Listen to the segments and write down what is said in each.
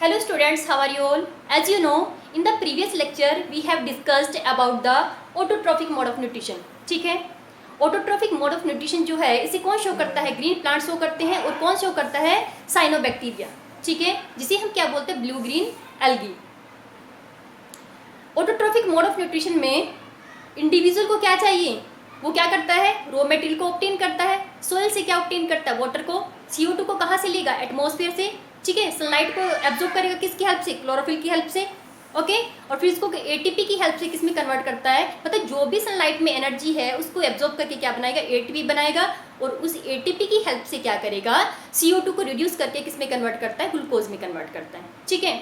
Hello students, how are you all? As you know, in the previous lecture we have discussed about the autotrophic mode of nutrition. ठीक है, autotrophic mode of nutrition जो है इसे कौन show करता है? Green plant show करते हैं और कौन शो करता है? साइनोबैक्टीरिया. ठीक है, जिसे हम क्या बोलते हैं? Blue green algae. Autotrophic mode of nutrition में इंडिविजुअल को क्या चाहिए? वो क्या करता है? रॉ मटेरियल को ऑब्टेन करता है. सोयल से क्या ऑब्टेन करता है? वाटर को. CO2 को कहाँ से लेगा? एटमॉस्फेयर से. ठीक है, सनलाइट को एब्जॉर्ब करेगा किसकी हेल्प से? क्लोरोफिल की हेल्प से. ओके, और फिर इसको ATP की हेल्प से किसमें कन्वर्ट करता है? मतलब जो भी सनलाइट में एनर्जी है उसको एब्जॉर्ब करके क्या बनाएगा? ATP बनाएगा. और उस ATP की हेल्प से क्या करेगा? CO2 को रिड्यूस करके किसमें कन्वर्ट करता है? ग्लूकोज में कन्वर्ट करता है. ठीक है,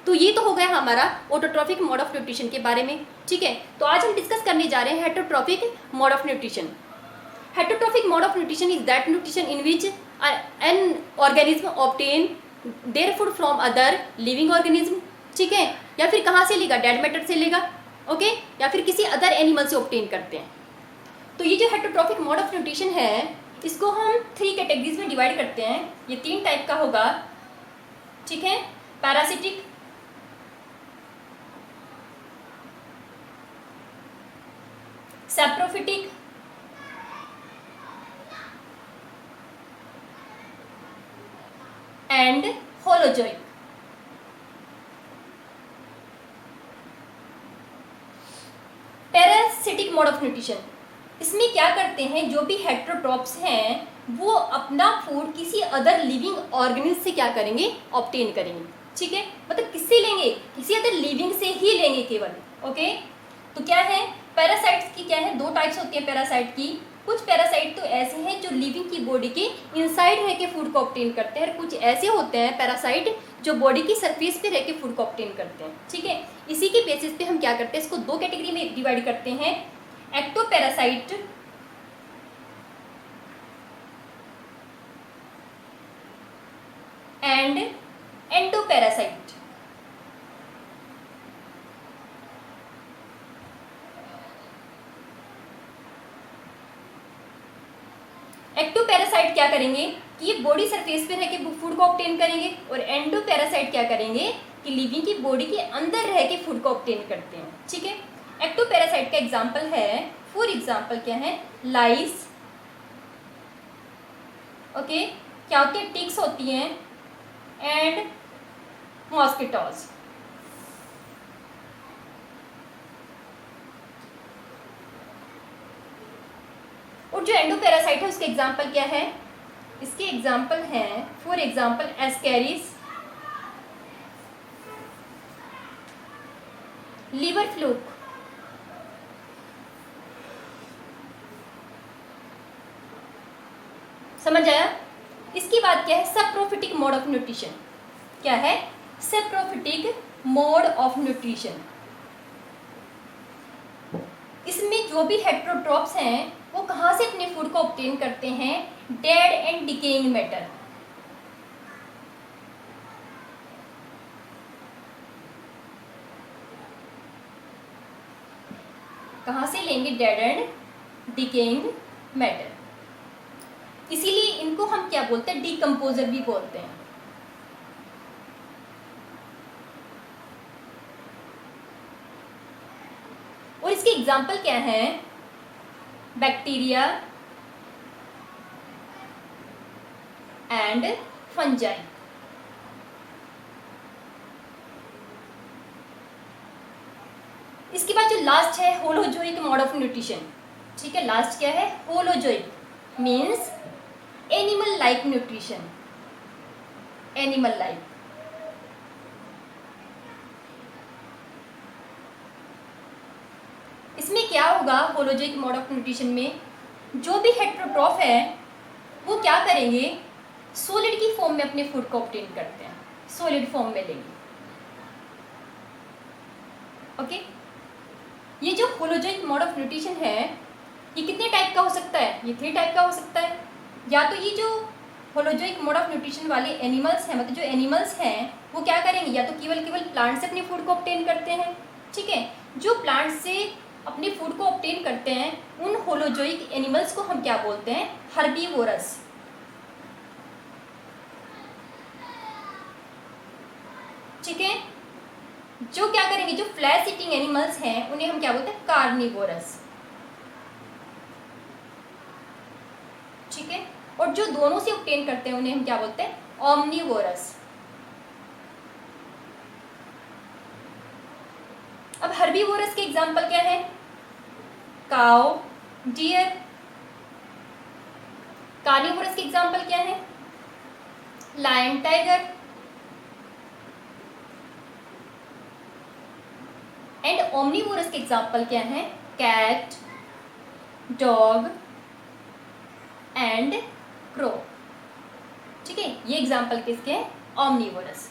तो ये तो हो गया हमारा ऑटोट्रॉफिक मोड ऑफ न्यूट्रिशन के बारे में. ठीक है, तो आज हम डिस्कस करने जा रहे हैं heterotrophic mode of nutrition. Heterotrophic mode of nutrition is that nutrition in which an organism obtain their food from other living organism. ठीक है, या फिर कहाँ से लेगा? डेड मैटर से लेगा. ओके, या फिर किसी अदर एनिमल से ऑब्टेन करते हैं. तो ये जो हेटरोट्रॉफिक मोड ऑफ न्यूट्रिशन है इसको हम 3 कैटेगरीज में डिवाइड करते हैं. ये 3 टाइप का होगा. ठीक है, parasitic, saprophytic and holozoic. Parasitic mode of nutrition, इसमें क्या करते हैं? जो भी हेटरोट्रॉप्स हैं वो अपना फूड किसी अदर लिविंग ऑर्गेनिज्म से क्या करेंगे? ऑब्टेन करेंगे. ठीक है, मतलब किससे लेंगे? किसी अदर लिविंग से ही लेंगे केवल. ओके, तो क्या है? पैरासाइट्स की क्या है? 2 टाइप्स होती है पैरासाइट की. कुछ पैरासाइट तो ऐसे हैं जो लिविंग की बॉडी के इनसाइड रह के फूड को ऑब्टेन करते हैं, और कुछ ऐसे होते हैं पैरासाइट जो बॉडी की सरफेस पे रह के फूड को ऑब्टेन करते हैं. ठीक है, इसी के बेसिस पे हम क्या करते हैं? इसको 2 कैटेगरी में डिवाइड करते हैं. Ectoparasite and endoparasite. एक्टोपैरासाइट क्या करेंगे कि ये बॉडी सरफेस पे रह के फूड को ऑब्टेन करेंगे, और एंडोपैरासाइट क्या करेंगे कि लिविंग की बॉडी के अंदर रह के फूड को ऑब्टेन करते हैं. ठीक है, एक्टोपैरासाइट का एग्जांपल है, फॉर एग्जांपल क्या है? लाइस. ओके, क्या होती है? टिक्स होती हैं एंड मॉस्किटोज. और जो एंडोपैरासाइट है उसके एग्जांपल क्या है? इसके एग्जांपल हैं for example Ascaris, liver fluke, समझ आया? इसकी बात क्या है? Saprophytic mode of nutrition. क्या है? Saprophytic mode of nutrition. इसमें जो भी हेटरोट्रॉप्स हैं वो कहाँ से अपने फूड को ऑब्टेन करते हैं? Dead and decaying matter. कहाँ से लेंगे? Dead and decaying matter. इसीलिए इनको हम क्या बोलते हैं? डिकम्पोजर भी बोलते हैं. और इसके एग्जाम्पल क्या है? Bacteria and fungi. इसके बाद जो लास्ट है होलोजोइक मोड ऑफ न्यूट्रिशन. ठीक है, लास्ट क्या है? Holozoic means animal like nutrition. Animal like. इसमें क्या होगा? होलोजोइक मोड ऑफ न्यूट्रिशन में जो भी हेटरोट्रॉफ है वो क्या करेंगे? सॉलिड की फॉर्म में अपने फूड को ऑब्टेन करते हैं. सॉलिड फॉर्म में लेंगे. ओके, ये जो होलोजोइक मोड ऑफ न्यूट्रिशन है ये कितने टाइप का हो सकता है? ये 3 टाइप का हो सकता है. या तो ये जो होलोजोइक मोड ऑफ न्यूट्रिशन वाले एनिमल्स हैं, मतलब जो एनिमल्स हैं वो क्या करेंगे? या तो केवल प्लांट से अपने फूड को ऑब्टेन करते हैं. ठीक है, जो प्लांट से अपने फूड को ऑब्टेन करते हैं उन होलोजोइक एनिमल्स को हम क्या बोलते हैं? हर्बीवोरस. ठीक है। जो क्या करेंगे, जो फ्लैश ईटिंग एनिमल्स हैं उन्हें हम क्या बोलते हैं, कार्निवोरस। ठीक है। और जो दोनों से ऑब्टेन करते हैं उन्हें हम क्या बोलते हैं, ओमनीवोरस। अब हर्बीवोरस के एग्जाम्पल क्या है, काउ, डियर। कार्निवोरस के एग्जाम्पल क्या है, लायन, टाइगर। एंड ओमनीवोरस के एग्जाम्पल क्या है, कैट, डॉग एंड क्रो। ठीक है, ये एग्जाम्पल किसके हैं, ओमनीवोरस।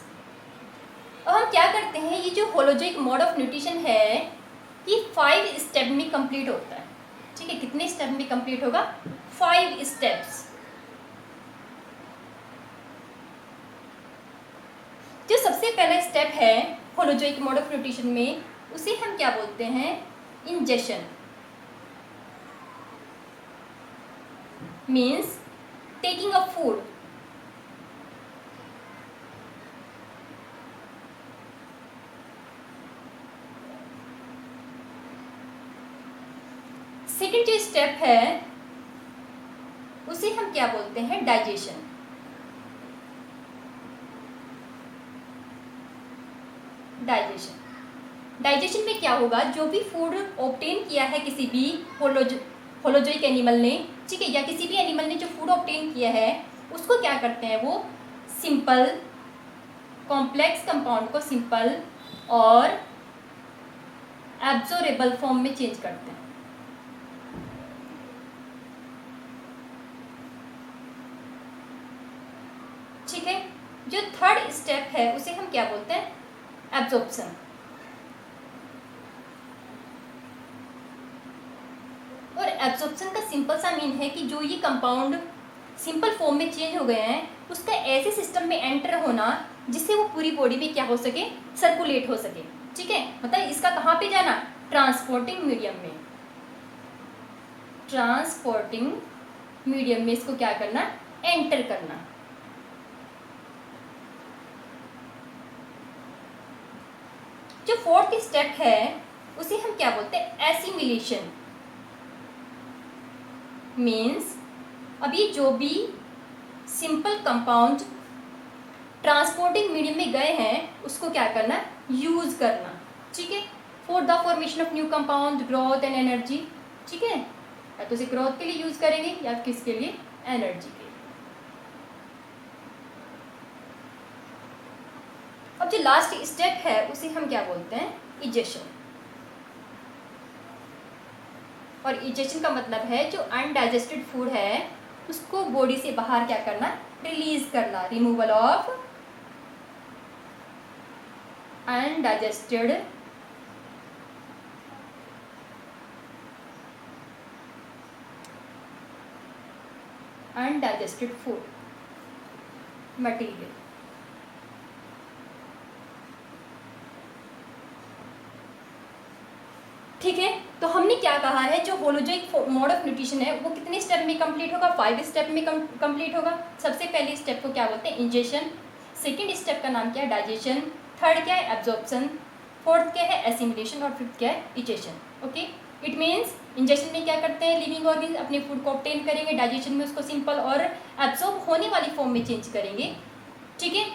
अब हम क्या करते हैं, ये जो होलोजोइक मोड ऑफ न्यूट्रिशन है ये 5 स्टेप में कंप्लीट होता है। ठीक है, कितने स्टेप में कंप्लीट होगा, 5 स्टेप्स। जो सबसे पहला स्टेप है होलोजोइक मोड ऑफ न्यूट्रिशन में, उसे हम क्या बोलते हैं, ingestion. Means taking a food. Second जो स्टेप है उसे हम क्या बोलते हैं, डाइजेशन। डाइजेशन में क्या होगा, जो भी फूड ऑब्टेन किया है किसी भी होलोजोइक एनिमल ने, ठीक है, या किसी भी एनिमल ने जो फूड ऑब्टेन किया है उसको क्या करते हैं, वो सिंपल कॉम्प्लेक्स कंपाउंड को सिंपल और एब्जॉर्बेबल फॉर्म में चेंज करते हैं। ठीक है। जो थर्ड स्टेप है उसे हम क्या बोलते हैं, एब्जॉर्प्शन। और एब्जॉर्प्शन का सिंपल सा मीन है कि जो ये कंपाउंड सिंपल फॉर्म में चेंज हो गए हैं उसका ऐसे सिस्टम में एंटर होना जिससे वो पूरी बॉडी में क्या हो सके, सर्कुलेट हो सके। ठीक है, मतलब इसका कहाँ पे जाना, ट्रांसपोर्टिंग मीडियम में। ट्रांसपोर्टिंग मीडियम में इसको क्या करना, एंटर करना। जो फोर्थ स्टेप है उसे हम क्या बोलते हैं, एसिमिलेशन। मीन्स अभी जो भी सिंपल कंपाउंड ट्रांसपोर्टिंग मीडियम में गए हैं उसको क्या करना, यूज करना। ठीक है, for the formation of new compound, growth and energy. ठीक है, या तो उसे ग्रोथ के लिए यूज करेंगे या किसके लिए, एनर्जी के लिए। अब जो लास्ट स्टेप है उसे हम क्या बोलते हैं, इजेशन। और इजेशन का मतलब है जो अनडाइजेस्टेड फूड है उसको बॉडी से बाहर क्या करना, रिलीज करना। Removal of undigested food material. ठीक है, तो हमने क्या कहा है, जो होलोजोइक मोड ऑफ न्यूट्रिशन है वो कितने स्टेप में कंप्लीट होगा, 5 स्टेप में कंप्लीट होगा। सबसे पहले स्टेप को क्या बोलते हैं, इंजेशन। सेकंड स्टेप का नाम क्या है, डाइजेशन। थर्ड क्या है, एब्जॉर्प्शन। फोर्थ क्या है, एसिमिलेशन। और फिफ्थ क्या है, egestion. Okay, it means ingestion में क्या करते हैं, लिविंग ऑर्गन अपने फूड को ऑब्टेन करेंगे, डाइजेशन में उसको सिंपल और एब्जॉर्ब होने वाली फॉर्म में चेंज करेंगे। ठीक है,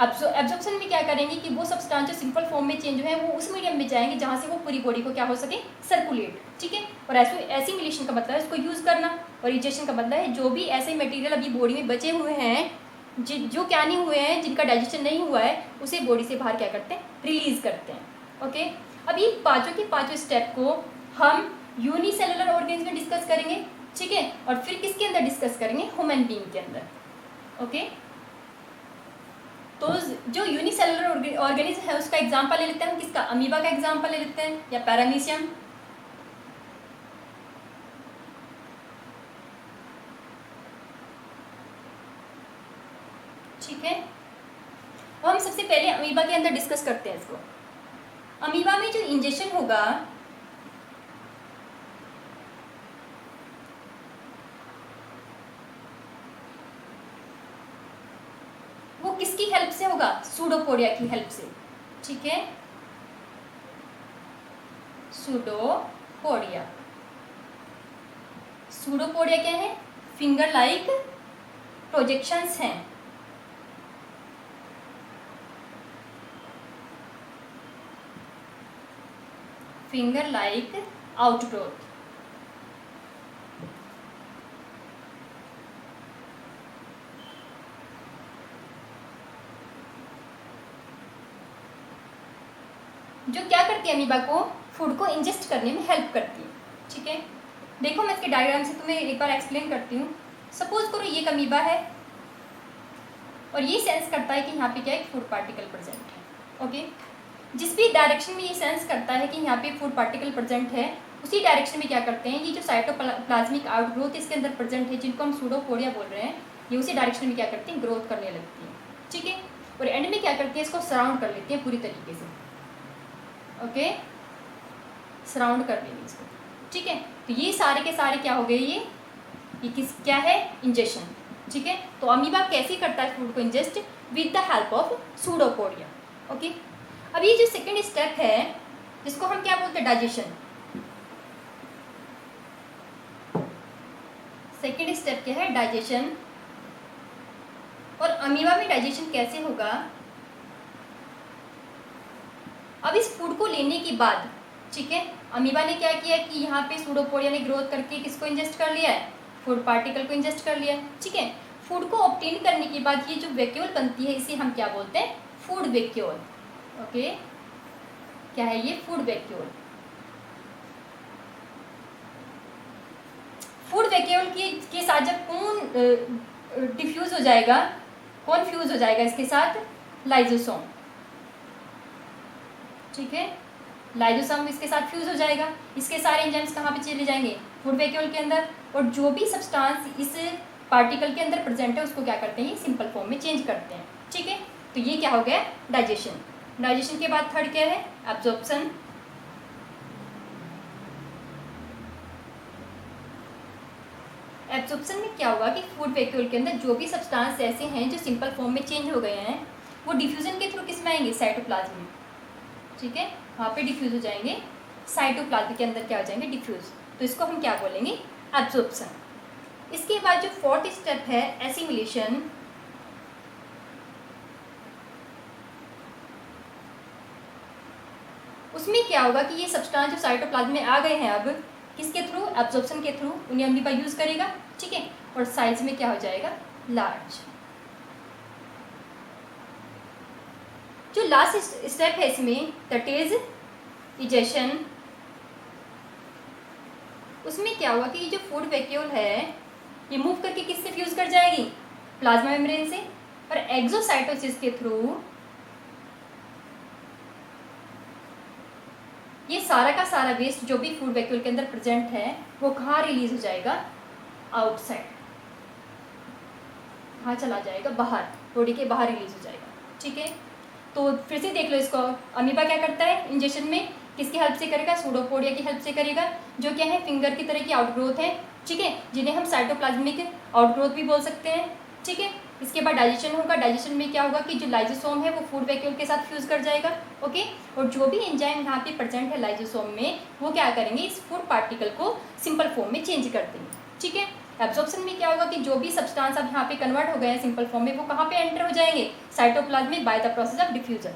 एब्जॉर्प्शन में क्या करेंगे कि वो सब्सटेंस जो सिंपल फॉर्म में चेंज है वो उस मीडियम में जाएंगे जहाँ से वो पूरी बॉडी को क्या हो सके, सर्कुलेट। ठीक है, और एसिमिलेशन का मतलब है उसको यूज करना, और इजेशन का मतलब है जो भी ऐसे मटेरियल अभी बॉडी में बचे हुए हैं जो क्या नहीं हुए हैं, जिनका डाइजेशन नहीं हुआ है, उसे बॉडी से बाहर क्या करते हैं, रिलीज करते हैं। ओके, अब ये पांचों के पांचों स्टेप को हम यूनिसेलुलर ऑर्गेन्स में डिस्कस करेंगे। ठीक है, और फिर किसके अंदर डिस्कस करेंगे, ह्यूमन बीइंग के अंदर। ओके, तो जो यूनिसेलुलर ऑर्गेनिज्म है उसका एग्जांपल ले लेते हैं हम, किसका, अमीबा का एग्जांपल ले लेते हैं या पैरामीशियम। ठीक है, और हम सबसे पहले अमीबा के अंदर डिस्कस करते हैं इसको। अमीबा में जो इंजेक्शन होगा वो किसकी हेल्प से होगा, सूडोपोडिया की हेल्प से। ठीक है, सूडोपोडिया। सूडोपोडिया क्या है? फिंगर लाइक प्रोजेक्शंस हैं। Finger like outgrowth. जो क्या करती है अमीबा को? फूड को इंजेस्ट करने में हेल्प करती है। ठीक है, देखो मैं इसके डायग्राम से तुम्हें एक बार एक्सप्लेन करती हूँ। सपोज करो ये एक अमीबा है और ये सेंस करता है कि यहाँ पे क्या एक फूड पार्टिकल प्रेजेंट है। ओके, जिस भी डायरेक्शन में ये सेंस करता है कि यहाँ पे फूड पार्टिकल प्रेजेंट है, उसी डायरेक्शन में क्या करते हैं, ये जो साइटोप्लाज्मिक आउटग्रोथ इसके अंदर प्रेजेंट है, जिनको हम सूडोपोडिया बोल रहे हैं, ये उसी डायरेक्शन में क्या करती हैं, ग्रोथ करने लगती हैं। ठीक है, और एंड में क्या करती है, इसको सराउंड कर लेती हैं पूरी तरीके से। ओके, सराउंड कर लेंगे इसको। ठीक है, तो ये सारे के सारे क्या हो गए, ये किस क्या है, इंजेक्शन। ठीक है, तो अमीबा कैसे करता है फूड को ingest? With the help of pseudopodia. Okay, अब ये जो सेकेंड स्टेप है जिसको हम क्या बोलते हैं, डाइजेशन। सेकेंड स्टेप क्या है, डाइजेशन। और अमीबा में डाइजेशन कैसे होगा? अब इस फूड को लेने के बाद, ठीक है, अमीबा ने क्या किया कि यहाँ पे सूडोपोडिया ने ग्रोथ करके किसको इंजेस्ट कर लिया है, फूड पार्टिकल को इंजेस्ट कर लिया है। ठीक है, फूड को ऑब्टेन करने के बाद ये जो वैक्यूल बनती है इसे हम क्या बोलते हैं, फूड वैक्यूल। ओके, क्या है ये, फूड वैक्यूल। फूड वैक्यूल के साथ जब कौन डिफ्यूज हो जाएगा, कौन फ्यूज हो जाएगा इसके साथ, लाइजोसोम। ठीक है, लाइजोसोम इसके साथ फ्यूज हो जाएगा। इसके सारे एंजाइम्स कहाँ पे चले जाएंगे, फूड वैक्यूल के अंदर। और जो भी सब्सटेंस इस पार्टिकल के अंदर प्रेजेंट है उसको क्या करते हैं, सिंपल फॉर्म में चेंज करते हैं। ठीक है, तो ये क्या हो गया, डाइजेशन। डाइजेशन के बाद थर्ड क्या है, एब्जॉर्प्शन। एब्जॉर्प्शन में क्या होगा कि फूड वैक्यूल के अंदर जो भी सब्सटेंस ऐसे हैं जो सिंपल फॉर्म में चेंज हो गए हैं, वो डिफ्यूजन के थ्रू किस में आएंगे, साइटोप्लाज्म में। ठीक है, वहाँ पे डिफ्यूज हो जाएंगे, साइटोप्लाज्म के अंदर क्या हो जाएंगे, डिफ्यूज। तो इसको हम क्या बोलेंगे, एब्जॉर्प्शन। इसके बाद जो फोर्थ स्टेप है, एसिमिलेशन। उसमें क्या होगा कि ये सब्सटेंस जो साइटोप्लाज्म में आ गए हैं, अब किसके थ्रू, एब्जॉर्प्शन के थ्रू उन्हें अमीबा यूज करेगा। ठीक है, और साइज में क्या हो जाएगा, लार्ज। जो लास्ट स्टेप है इसमें, दैट इज इजेशन। उसमें क्या होगा कि ये जो फूड वैक्यूल है ये मूव करके किससे फ्यूज कर जाएगी, प्लाज्मा मेम्ब्रेन से, और एक्सोसाइटोसिस के थ्रू ये सारा का सारा वेस्ट जो भी फूड वैक्यूल के अंदर प्रेजेंट है वो कहाँ रिलीज हो जाएगा, आउटसाइड। कहाँ चला जाएगा, बाहर, बॉडी के बाहर रिलीज हो जाएगा। ठीक है, तो फिर से देख लो इसको। अमीबा क्या करता है इंजेक्शन में, किसकी हेल्प से करेगा, सूडोपोडिया की हेल्प से करेगा, जो क्या है, फिंगर की तरह की आउटग्रोथ है। ठीक है, जिन्हें हम साइटोप्लाज्मिक आउटग्रोथ भी बोल सकते हैं। ठीक है, इसके बाद डाइजेशन होगा। डाइजेशन में क्या होगा कि जो लाइजोसोम है वो फूड वैक्यूल के साथ फ्यूज कर जाएगा। ओके, और जो भी एंजाइम यहाँ पे प्रेजेंट है लाइजोसोम में, वो क्या करेंगे, इस फूड पार्टिकल को सिंपल फॉर्म में चेंज कर देंगे। ठीक है, एब्जॉर्प्शन में क्या होगा कि जो भी सब्सटेंस अब यहाँ पे कन्वर्ट हो गए हैं सिंपल फॉर्म में, वो कहाँ पे एंटर हो जाएंगे, साइटोप्लाज्म में, by the process of diffusion.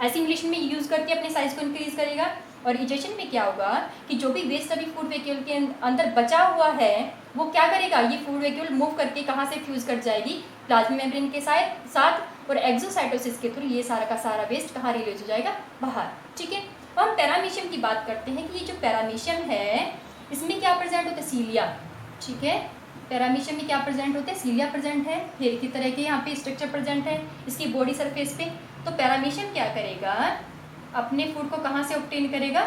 Assimilation में यूज करके अपने साइज को इंक्रीज करेगा। और इजेशन में क्या होगा कि जो भी वेस्ट अभी फूड वैक्यूल के अंदर बचा हुआ है वो क्या करेगा, ये फूड वैक्यूल मूव करके कहाँ से फ्यूज कर जाएगी, प्लाज्मा मेम्ब्रेन के साथ, और एक्सोसाइटोसिस के थ्रू ये सारा का सारा वेस्ट कहाँ रिलीज हो जाएगा, बाहर। ठीक है, अब हम पैरामीशियम की बात करते हैं कि ये जो पैरामीशियम है इसमें क्या प्रेजेंट होता है, सीलिया। ठीक है, पैरामीशियम में क्या प्रेजेंट होते हैं, सीलिया प्रेजेंट है, हेयर की तरह के यहाँ पे स्ट्रक्चर प्रेजेंट है इसकी बॉडी सरफेस पे। तो पैरामीशियम क्या करेगा, अपने फूड को कहाँ से ऑब्टेन करेगा,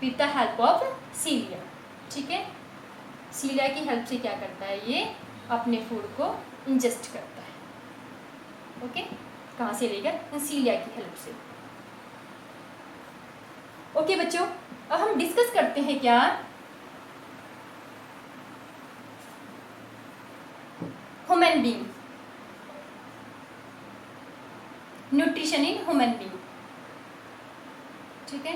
विद द हेल्प ऑफ सीलिया। ठीक है, सीलिया की हेल्प से क्या करता है, ये अपने फूड को इंजेस्ट करता है। ओके, कहाँ से लेगा, सीलिया की हेल्प से। ओके बच्चों, अब हम डिस्कस करते हैं क्या, human being. Nutrition in human being, ठीक है,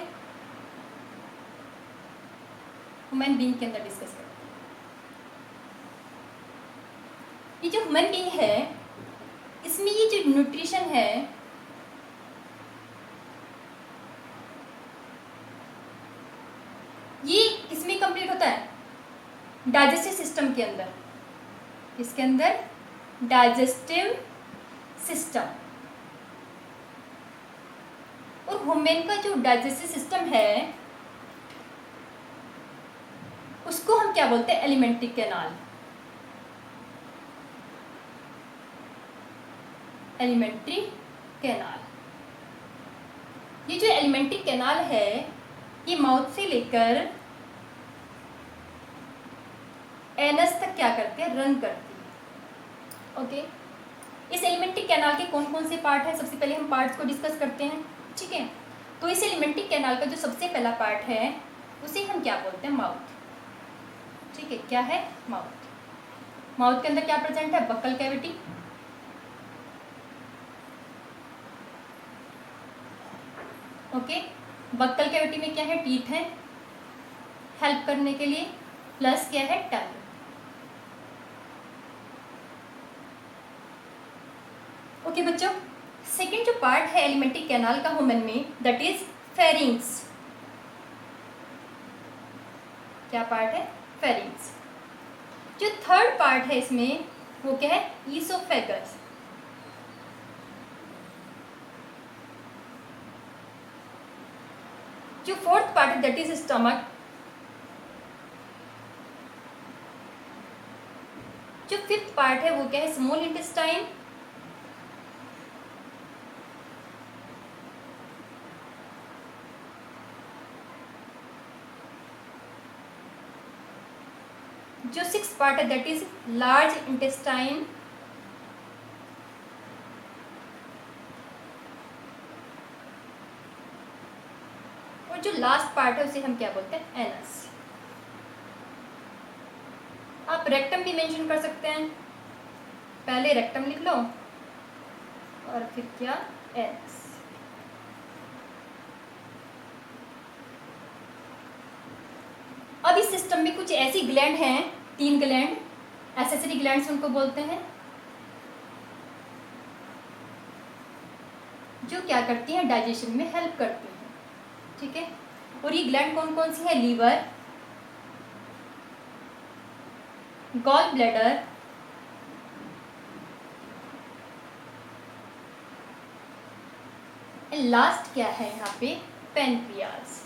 ह्यूमन बीइंग के अंदर डिस्कस करते हैं। ये जो ह्यूमन बीइंग है इसमें ये जो न्यूट्रिशन है ये किसमें कंप्लीट होता है? डाइजेस्टिव सिस्टम के अंदर। किसके अंदर? Digestive system. और ह्यूमन का जो डाइजेस्टिव सिस्टम है उसको हम क्या बोलते हैं? Alimentary canal. Alimentary canal. ये जो एलिमेंट्री कैनाल है ये माउथ से लेकर एनस तक क्या करते हैं? रन करती है। ओके, इस एलिमेंट्री कैनाल के कौन कौन से पार्ट है? सबसे पहले हम पार्ट्स को डिस्कस करते हैं, ठीक है। तो इस एलिमेंट्री कैनाल का जो सबसे पहला पार्ट है उसे हम क्या बोलते हैं? माउथ, ठीक है। क्या है? माउथ। माउथ के अंदर क्या प्रेजेंट है? Buccal cavity, okay. Buccal cavity में क्या है? टीथ है हेल्प करने के लिए, प्लस क्या है? टंग। ओके बच्चों, सेकेंड जो पार्ट है एलिमेंट्री कैनाल का ह्यूमन में दैट इज फेरिंग्स। क्या पार्ट है? फेरिंग्स। जो थर्ड पार्ट है इसमें वो क्या है? ईसोफेगस। जो फोर्थ पार्ट है दैट इज स्टमक। जो फिफ्थ पार्ट है वो क्या है? Small intestine. जो सिक्स पार्ट है दैट इज लार्ज इंटेस्टाइन। और जो लास्ट पार्ट है उसे हम क्या बोलते हैं? एनस। आप रेक्टम भी मेंशन कर सकते हैं, पहले रेक्टम लिख लो और फिर क्या? एनस। अब इस सिस्टम में कुछ ऐसी ग्लैंड हैं, 3 ग्लैंड, एसेसरी ग्लैंड्स उनको बोलते हैं, जो क्या करती हैं? डाइजेशन में हेल्प करती हैं, ठीक है। और ये ग्लैंड कौन कौन सी है? लीवर, गॉल ब्लैडर, लास्ट क्या है यहाँ पे? पेनक्रियाज।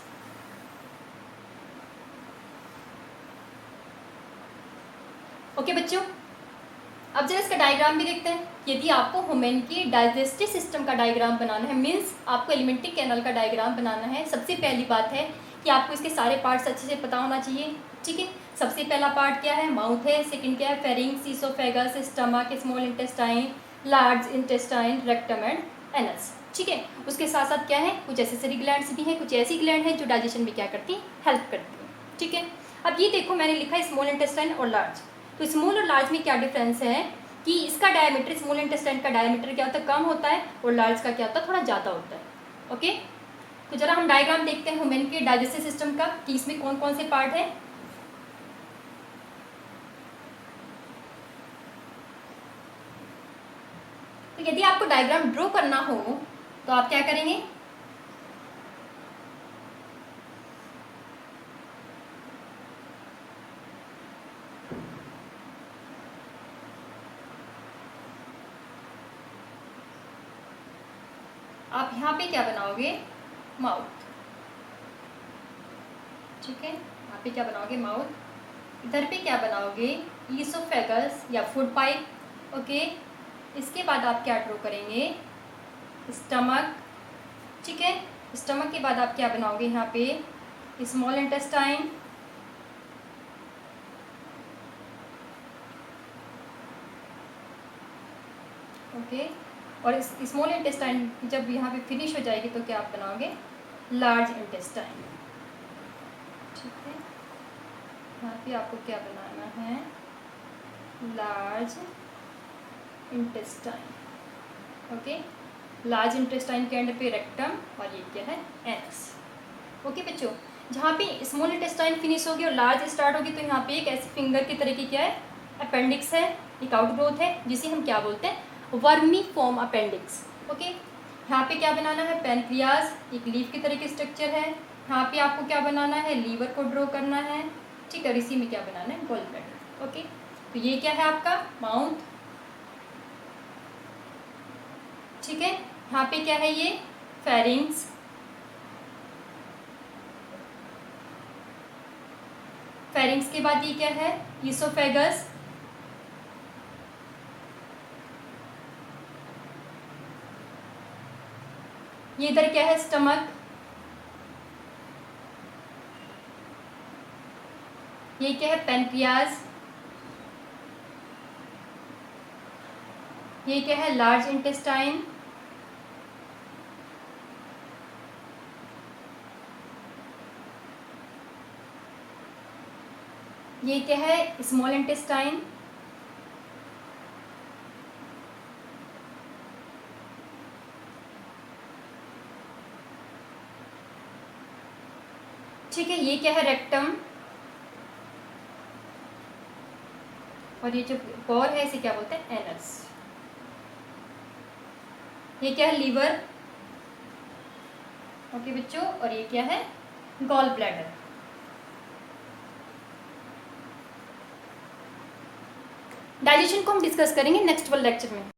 ओके बच्चों, अब जरा इसका डायग्राम भी देखते हैं। यदि आपको ह्यूमन की डाइजेस्टिव सिस्टम का डायग्राम बनाना है, मीन्स आपको एलिमेंट्री कैनाल का डायग्राम बनाना है, सबसे पहली बात है कि आपको इसके सारे पार्ट्स अच्छे से पता होना चाहिए, ठीक है। सबसे पहला पार्ट क्या है? माउथ है। सेकंड क्या है? Pharynx, oesophagus, stomach, small intestine, large intestine, rectum and anus, ठीक है। उसके साथ साथ क्या है? कुछ एसेसरी ग्लैंड्स भी हैं, कुछ ऐसी ग्लैंड हैं जो डाइजेशन में क्या करती हैं? हेल्प करती हैं, ठीक है। अब ये देखो मैंने लिखा है स्मॉल इंटेस्टाइन और लार्ज। तो स्मॉल और लार्ज में क्या डिफरेंस है कि इसका डायमीटर, स्मॉल इंटेस्टाइन का डायमीटर क्या होता है? कम होता है, और लार्ज का क्या होता है? थोड़ा ज़्यादा होता है, ओके। तो जरा हम डायग्राम देखते हैं ह्यूमन के डाइजेस्टिव सिस्टम का कि इसमें कौन कौन से पार्ट है। तो यदि आपको डायग्राम ड्रॉ करना हो तो आप क्या करेंगे? आप यहाँ पे क्या बनाओगे? माउथ, ठीक है। यहाँ पे क्या बनाओगे? माउथ। इधर पे क्या बनाओगे? ईसोफेगस या फूड पाइप, ओके। इसके बाद आप क्या ड्रॉ करेंगे? स्टमक, ठीक है। स्टमक के बाद आप क्या बनाओगे? यहाँ पे स्मॉल इंटेस्टाइन, ओके। और इस स्मॉल इंटेस्टाइन जब यहाँ पे फिनिश हो जाएगी तो क्या आप बनाओगे? लार्ज इंटेस्टाइन, ठीक है। यहाँ पे आपको क्या बनाना है? Large intestine, okay. Large intestine के एंड पे रेक्टम, और ये क्या है एनस। ओके बच्चों, जहाँ पे स्मॉल इंटेस्टाइन फिनिश होगी और लार्ज स्टार्ट होगी तो यहाँ पे एक ऐसे फिंगर की तरह की क्या है अपेंडिक्स है, एक आउटग्रोथ है जिसे हम क्या बोलते हैं वर्मी फॉर्म अपेंडिक्स। ओके, यहाँ पे क्या बनाना है पैनक्रियाज, एक लीफ की तरह की स्ट्रक्चर है। यहाँ पे आपको क्या बनाना है लीवर को ड्रॉ करना है, ठीक है, और इसी में क्या बनाना है गॉल ब्लैडर। ओके, तो ये क्या है आपका माउथ, ठीक है। यहाँ पे क्या है ये फेरिंग्स, फेरिंग्स के बाद ये क्या है ईसोफेगस, ये इधर क्या है स्टमक, ये क्या है पैनक्रियाज, ये क्या है लार्ज इंटेस्टाइन, ये क्या है स्मॉल इंटेस्टाइन, ठीक है, ये क्या है रेक्टम, और ये जो कोर है इसे क्या बोलते हैं एनस। ये क्या है लीवर, ओके बच्चों, और ये क्या है गॉल ब्लैडर। डाइजेशन को हम डिस्कस करेंगे नेक्स्ट वाले लेक्चर में।